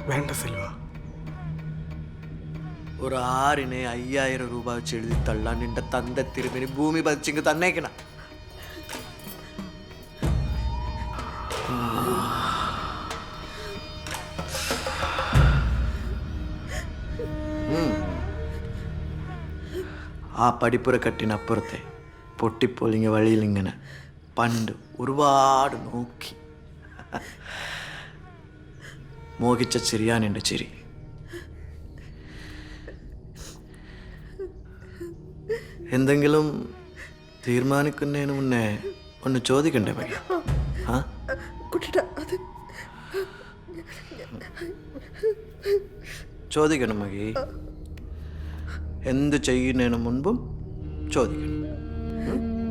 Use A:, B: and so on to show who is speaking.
A: വേണ്ട സെൽവ.
B: ഒരു 6,000 രൂപ വെച്ച് എഴുതി തള്ളാൻ നിന്റെ തന്റെ തിരുമിനി ഭൂമി പതിച്ചിങ്ങ് തന്നേക്കണ. ആ പടിപ്പുരക്കെട്ടിനപ്പുറത്തെ പൊട്ടിപ്പൊലിങ്ങ വഴിയിൽ ഇങ്ങനെ പണ്ട് ഒരുപാട് നോക്കി മോഹിച്ച ചിരിയാണ് എൻ്റെ ചിരി. എന്തെങ്കിലും തീരുമാനിക്കുന്നതിന് മുന്നേ ഒന്ന് ചോദിക്കണ്ടേ ഭയ്യ? ആ ചോദിക്കണം മകി. എന്ത് ചെയ്യുന്നതിന് മുൻപും ചോദിക്കണം.